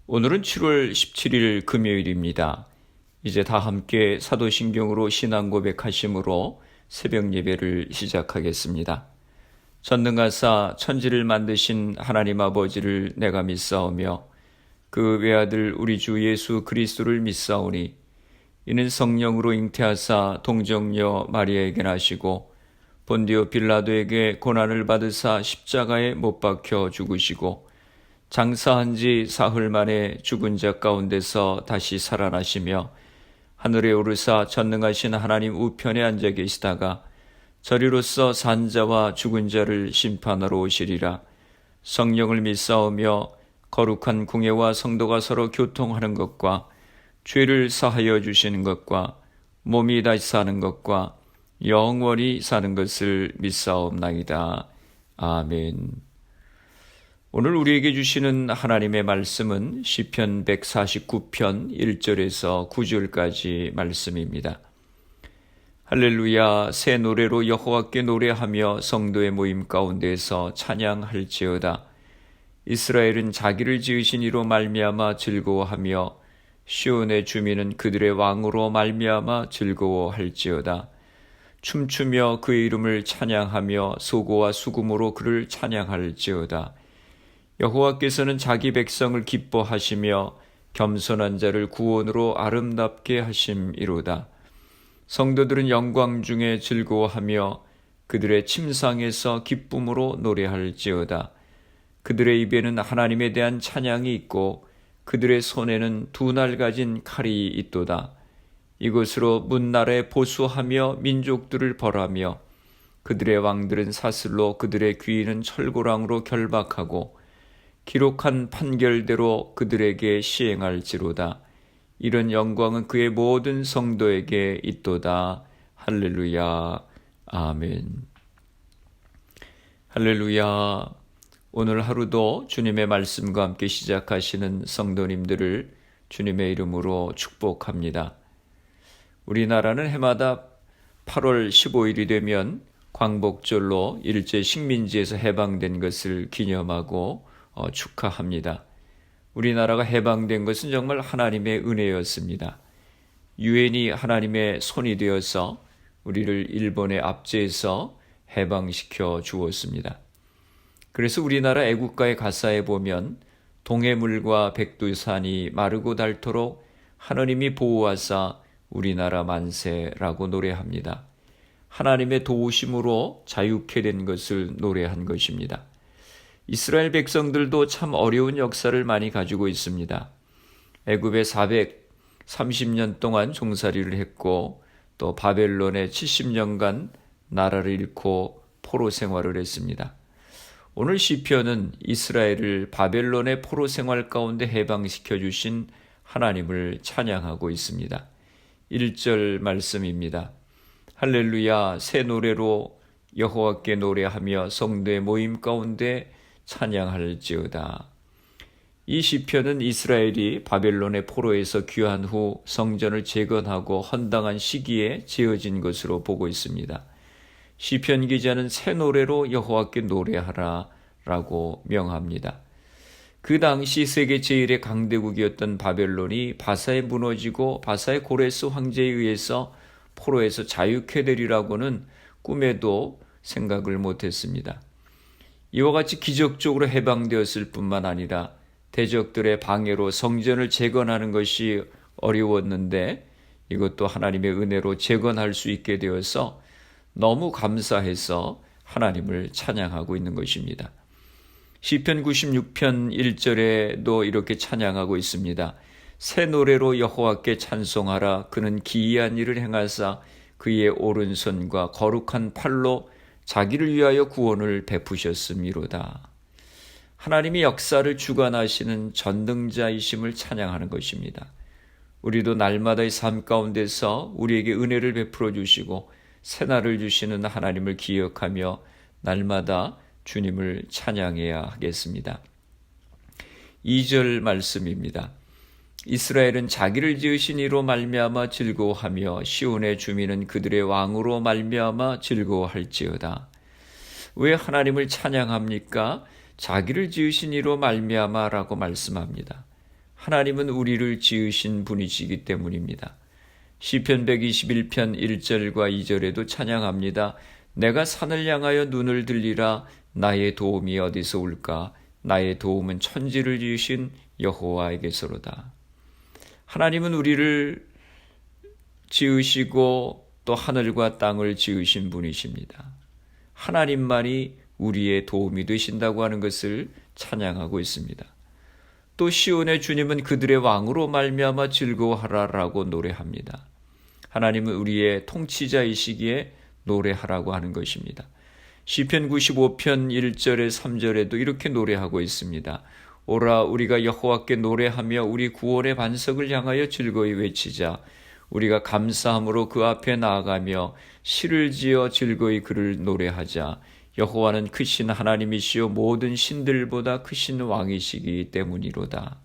오늘은 7월 17일 금요일입니다. 이제 다 함께 사도신경으로 신앙 고백하심으로 새벽 예배를 시작하겠습니다. 전능하사 천지를 만드신 하나님 아버지를 내가 믿사오며 그 외아들 우리 주 예수 그리스도를 믿사오니 이는 성령으로 잉태하사 동정녀 마리아에게 나시고 본디오 빌라도에게 고난을 받으사 십자가에 못 박혀 죽으시고 장사한 지 사흘 만에 죽은 자 가운데서 다시 살아나시며 하늘에 오르사 전능하신 하나님 우편에 앉아 계시다가 저리로서 산자와 죽은 자를 심판하러 오시리라. 성령을 믿사오며 거룩한 궁예와 성도가 서로 교통하는 것과 죄를 사하여 주시는 것과 몸이 다시 사는 것과 영원히 사는 것을 믿사옵나이다. 아멘. 오늘 우리에게 주시는 하나님의 말씀은 시편 149편 1절에서 9절까지 말씀입니다. 할렐루야, 새 노래로 여호와께 노래하며 성도의 모임 가운데서 찬양할지어다. 이스라엘은 자기를 지으신 이로 말미암아 즐거워하며 시온의 주민은 그들의 왕으로 말미암아 즐거워할지어다. 춤추며 그의 이름을 찬양하며 소고와 수금으로 그를 찬양할지어다. 여호와께서는 자기 백성을 기뻐하시며 겸손한 자를 구원으로 아름답게 하심이로다. 성도들은 영광 중에 즐거워하며 그들의 침상에서 기쁨으로 노래할지어다. 그들의 입에는 하나님에 대한 찬양이 있고 그들의 손에는 두 날 가진 칼이 있도다. 이것으로 문나라에 보수하며 민족들을 벌하며 그들의 왕들은 사슬로 그들의 귀인은 철고랑으로 결박하고 기록한 판결대로 그들에게 시행할지로다. 이런 영광은 그의 모든 성도에게 있도다. 할렐루야. 아멘. 할렐루야. 오늘 하루도 주님의 말씀과 함께 시작하시는 성도님들을 주님의 이름으로 축복합니다. 우리나라는 해마다 8월 15일이 되면 광복절로 일제 식민지에서 해방된 것을 기념하고 축하합니다. 우리나라가 해방된 것은 정말 하나님의 은혜였습니다. 유엔이 하나님의 손이 되어서 우리를 일본의 압제에서 해방시켜 주었습니다. 그래서 우리나라 애국가의 가사에 보면 동해물과 백두산이 마르고 닳도록 하나님이 보호하사 우리나라 만세라고 노래합니다. 하나님의 도우심으로 자유케 된 것을 노래한 것입니다. 이스라엘 백성들도 참 어려운 역사를 많이 가지고 있습니다. 애굽에 430년 동안 종살이를 했고 또 바벨론에 70년간 나라를 잃고 포로 생활을 했습니다. 오늘 시편은 이스라엘을 바벨론의 포로 생활 가운데 해방시켜 주신 하나님을 찬양하고 있습니다. 1절 말씀입니다. 할렐루야, 새 노래로 여호와께 노래하며 성도의 모임 가운데 찬양할지어다. 이 시편은 이스라엘이 바벨론의 포로에서 귀환 후 성전을 재건하고 헌당한 시기에 지어진 것으로 보고 있습니다. 시편 기자는 새 노래로 여호와께 노래하라 라고 명합니다. 그 당시 세계 제1의 강대국이었던 바벨론이 바사에 무너지고 바사의 고레스 황제에 의해서 포로에서 자유케 되리라고는 꿈에도 생각을 못했습니다. 이와 같이 기적적으로 해방되었을 뿐만 아니라 대적들의 방해로 성전을 재건하는 것이 어려웠는데 이것도 하나님의 은혜로 재건할 수 있게 되어서 너무 감사해서 하나님을 찬양하고 있는 것입니다. 시편 96편 1절에도 이렇게 찬양하고 있습니다. 새 노래로 여호와께 찬송하라. 그는 기이한 일을 행하사 그의 오른손과 거룩한 팔로 자기를 위하여 구원을 베푸셨음이로다. 하나님이 역사를 주관하시는 전능자이심을 찬양하는 것입니다. 우리도 날마다의 삶 가운데서 우리에게 은혜를 베풀어 주시고 새날을 주시는 하나님을 기억하며 날마다 주님을 찬양해야 하겠습니다. 2절 말씀입니다. 이스라엘은 자기를 지으신 이로 말미암아 즐거워하며 시온의 주민은 그들의 왕으로 말미암아 즐거워할지어다. 왜 하나님을 찬양합니까? 자기를 지으신 이로 말미암아라고 말씀합니다. 하나님은 우리를 지으신 분이시기 때문입니다. 시편 121편 1절과 2절에도 찬양합니다. 내가 산을 향하여 눈을 들리라. 나의 도움이 어디서 올까? 나의 도움은 천지를 지으신 여호와에게서로다. 하나님은 우리를 지으시고 또 하늘과 땅을 지으신 분이십니다. 하나님만이 우리의 도움이 되신다고 하는 것을 찬양하고 있습니다. 또 시온의 주님은 그들의 왕으로 말미암아 즐거워하라라고 노래합니다. 하나님은 우리의 통치자이시기에 노래하라고 하는 것입니다. 시편 95편 1절에 3절에도 이렇게 노래하고 있습니다. 오라 우리가 여호와께 노래하며 우리 구원의 반석을 향하여 즐거이 외치자. 우리가 감사함으로 그 앞에 나아가며 시를 지어 즐거이 그를 노래하자. 여호와는 크신 하나님이시요 모든 신들보다 크신 왕이시기 때문이로다.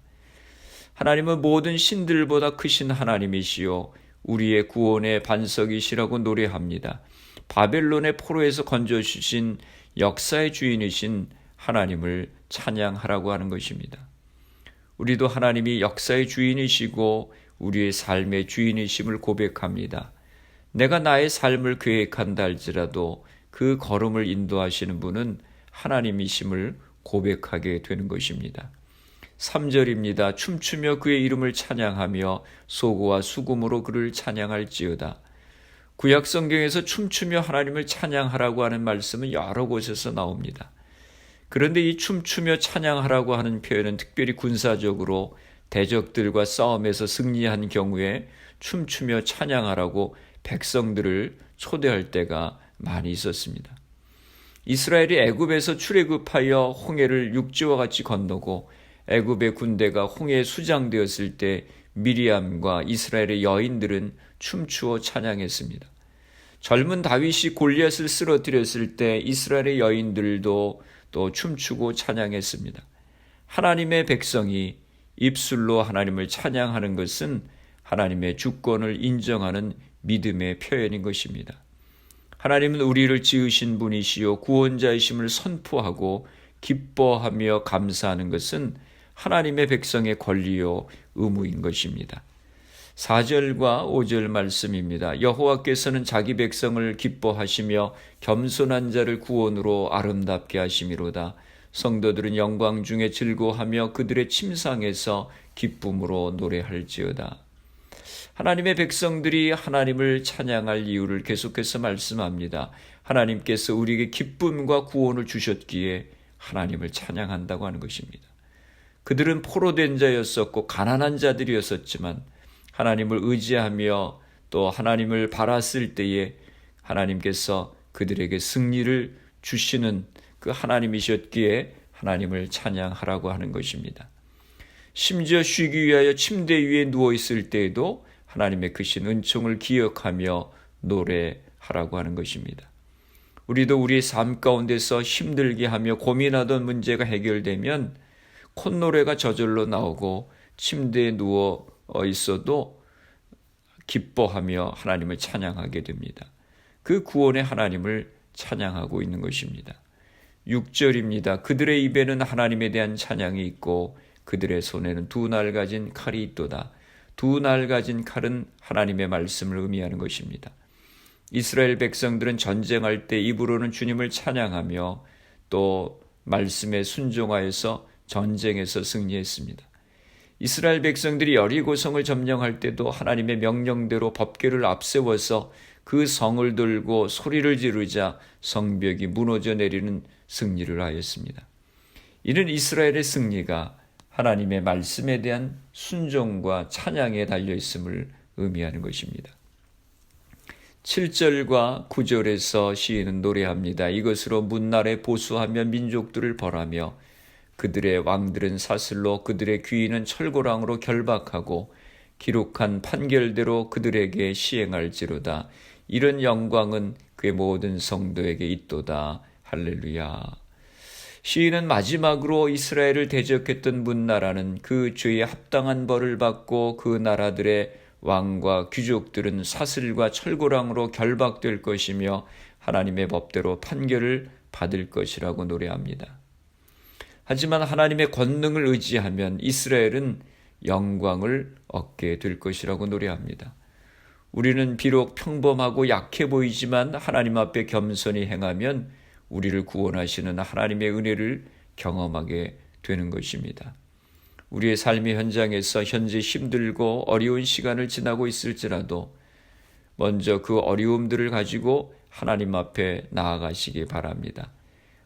하나님은 모든 신들보다 크신 하나님이시요 우리의 구원의 반석이시라고 노래합니다. 바벨론의 포로에서 건져주신 역사의 주인이신 하나님을 찬양하라고 하는 것입니다. 우리도 하나님이 역사의 주인이시고 우리의 삶의 주인이심을 고백합니다. 내가 나의 삶을 계획한다 할지라도 그 걸음을 인도하시는 분은 하나님이심을 고백하게 되는 것입니다. 3절입니다. 춤추며 그의 이름을 찬양하며 소고와 수금으로 그를 찬양할지어다. 구약 성경에서 춤추며 하나님을 찬양하라고 하는 말씀은 여러 곳에서 나옵니다. 그런데 이 춤추며 찬양하라고 하는 표현은 특별히 군사적으로 대적들과 싸움에서 승리한 경우에 춤추며 찬양하라고 백성들을 초대할 때가 많이 있었습니다. 이스라엘이 애굽에서 출애굽하여 홍해를 육지와 같이 건너고 애굽의 군대가 홍해에 수장되었을 때 미리암과 이스라엘의 여인들은 춤추어 찬양했습니다. 젊은 다윗이 골리앗을 쓰러뜨렸을 때 이스라엘의 여인들도 또 춤추고 찬양했습니다. 하나님의 백성이 입술로 하나님을 찬양하는 것은 하나님의 주권을 인정하는 믿음의 표현인 것입니다. 하나님은 우리를 지으신 분이시요 구원자이심을 선포하고 기뻐하며 감사하는 것은 하나님의 백성의 권리요 의무인 것입니다. 4절과 5절 말씀입니다. 여호와께서는 자기 백성을 기뻐하시며 겸손한 자를 구원으로 아름답게 하심이로다. 성도들은 영광 중에 즐거워하며 그들의 침상에서 기쁨으로 노래할지어다. 하나님의 백성들이 하나님을 찬양할 이유를 계속해서 말씀합니다. 하나님께서 우리에게 기쁨과 구원을 주셨기에 하나님을 찬양한다고 하는 것입니다. 그들은 포로된 자였었고 가난한 자들이었었지만 하나님을 의지하며 또 하나님을 바랐을 때에 하나님께서 그들에게 승리를 주시는 그 하나님이셨기에 하나님을 찬양하라고 하는 것입니다. 심지어 쉬기 위하여 침대 위에 누워있을 때에도 하나님의 크신 은총을 기억하며 노래하라고 하는 것입니다. 우리도 우리의 삶 가운데서 힘들게 하며 고민하던 문제가 해결되면 콧노래가 저절로 나오고 침대에 누워 있어도 기뻐하며 하나님을 찬양하게 됩니다. 그 구원의 하나님을 찬양하고 있는 것입니다. 6절입니다. 그들의 입에는 하나님에 대한 찬양이 있고 그들의 손에는 두 날 가진 칼이 있도다. 두 날 가진 칼은 하나님의 말씀을 의미하는 것입니다. 이스라엘 백성들은 전쟁할 때 입으로는 주님을 찬양하며 또 말씀에 순종하여서 전쟁에서 승리했습니다. 이스라엘 백성들이 여리고성을 점령할 때도 하나님의 명령대로 법궤를 앞세워서 그 성을 들고 소리를 지르자 성벽이 무너져 내리는 승리를 하였습니다. 이는 이스라엘의 승리가 하나님의 말씀에 대한 순종과 찬양에 달려있음을 의미하는 것입니다. 7절과 9절에서 시인은 노래합니다. 이것으로 문날에 보수하며 민족들을 벌하며 그들의 왕들은 사슬로 그들의 귀인은 철고랑으로 결박하고 기록한 판결대로 그들에게 시행할지로다. 이런 영광은 그의 모든 성도에게 있도다. 할렐루야. 시인은 마지막으로 이스라엘을 대적했던 문나라는 그 죄에 합당한 벌을 받고 그 나라들의 왕과 귀족들은 사슬과 철고랑으로 결박될 것이며 하나님의 법대로 판결을 받을 것이라고 노래합니다. 하지만 하나님의 권능을 의지하면 이스라엘은 영광을 얻게 될 것이라고 노래합니다. 우리는 비록 평범하고 약해 보이지만 하나님 앞에 겸손히 행하면 우리를 구원하시는 하나님의 은혜를 경험하게 되는 것입니다. 우리의 삶의 현장에서 현재 힘들고 어려운 시간을 지나고 있을지라도 먼저 그 어려움들을 가지고 하나님 앞에 나아가시기 바랍니다.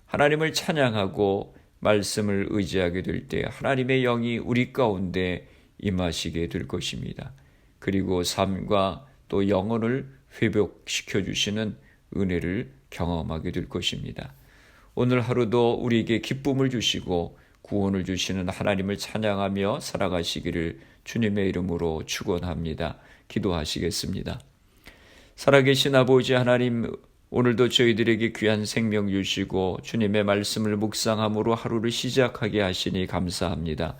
하나님을 찬양하고 말씀을 의지하게 될 때 하나님의 영이 우리 가운데 임하시게 될 것입니다. 그리고 삶과 또 영혼을 회복시켜 주시는 은혜를 경험하게 될 것입니다. 오늘 하루도 우리에게 기쁨을 주시고 구원을 주시는 하나님을 찬양하며 살아가시기를 주님의 이름으로 축원합니다. 기도하시겠습니다. 살아계신 아버지 하나님, 오늘도 저희들에게 귀한 생명 주시고 주님의 말씀을 묵상함으로 하루를 시작하게 하시니 감사합니다.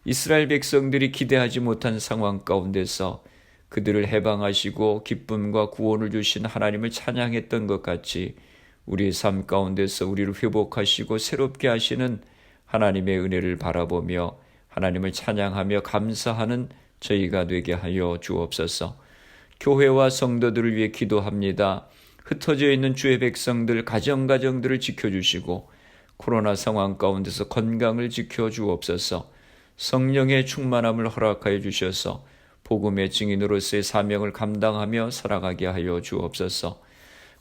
이스라엘 백성들이 기대하지 못한 상황 가운데서 그들을 해방하시고 기쁨과 구원을 주신 하나님을 찬양했던 것 같이 우리의 삶 가운데서 우리를 회복하시고 새롭게 하시는 하나님의 은혜를 바라보며 하나님을 찬양하며 감사하는 저희가 되게 하여 주옵소서. 교회와 성도들을 위해 기도합니다. 흩어져 있는 주의 백성들 가정들을 지켜주시고 코로나 상황 가운데서 건강을 지켜주옵소서. 성령의 충만함을 허락하여 주셔서 복음의 증인으로서의 사명을 감당하며 살아가게 하여 주옵소서.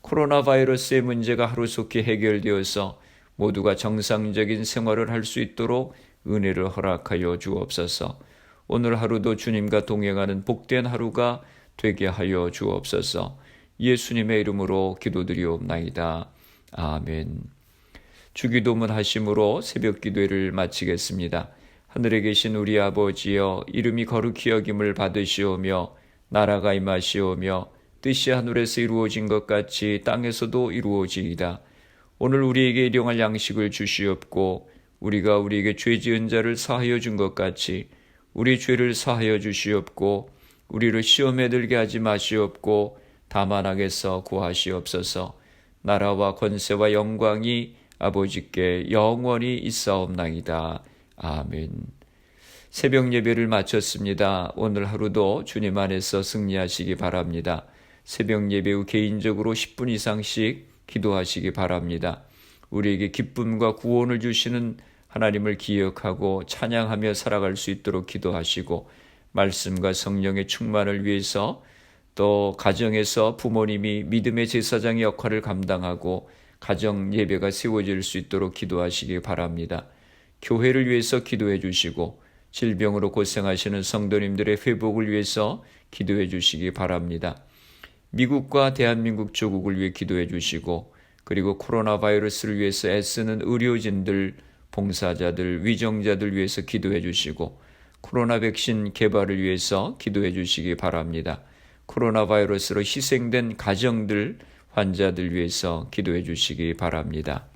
코로나 바이러스의 문제가 하루속히 해결되어서 모두가 정상적인 생활을 할 수 있도록 은혜를 허락하여 주옵소서. 오늘 하루도 주님과 동행하는 복된 하루가 되게 하여 주옵소서. 예수님의 이름으로 기도드리옵나이다. 아멘. 주기도문 하심으로 새벽 기도회를 마치겠습니다. 하늘에 계신 우리 아버지여, 이름이 거룩히 여김을 받으시오며 나라가 임하시오며 뜻이 하늘에서 이루어진 것 같이 땅에서도 이루어지이다. 오늘 우리에게 일용할 양식을 주시옵고 우리가 우리에게 죄 지은 자를 사하여 준 것 같이 우리 죄를 사하여 주시옵고 우리를 시험에 들게 하지 마시옵고 다만 악에서 구하시옵소서. 나라와 권세와 영광이 아버지께 영원히 있사옵나이다. 아멘. 새벽 예배를 마쳤습니다. 오늘 하루도 주님 안에서 승리하시기 바랍니다. 새벽 예배 후 개인적으로 10분 이상씩 기도하시기 바랍니다. 우리에게 기쁨과 구원을 주시는 하나님을 기억하고 찬양하며 살아갈 수 있도록 기도하시고 말씀과 성령의 충만을 위해서 또 가정에서 부모님이 믿음의 제사장의 역할을 감당하고 가정 예배가 세워질 수 있도록 기도하시기 바랍니다. 교회를 위해서 기도해 주시고 질병으로 고생하시는 성도님들의 회복을 위해서 기도해 주시기 바랍니다. 미국과 대한민국 조국을 위해 기도해 주시고 그리고 코로나 바이러스를 위해서 애쓰는 의료진들, 봉사자들, 위정자들 위해서 기도해 주시고 코로나 백신 개발을 위해서 기도해 주시기 바랍니다. 코로나 바이러스로 희생된 가정들, 환자들 위해서 기도해 주시기 바랍니다.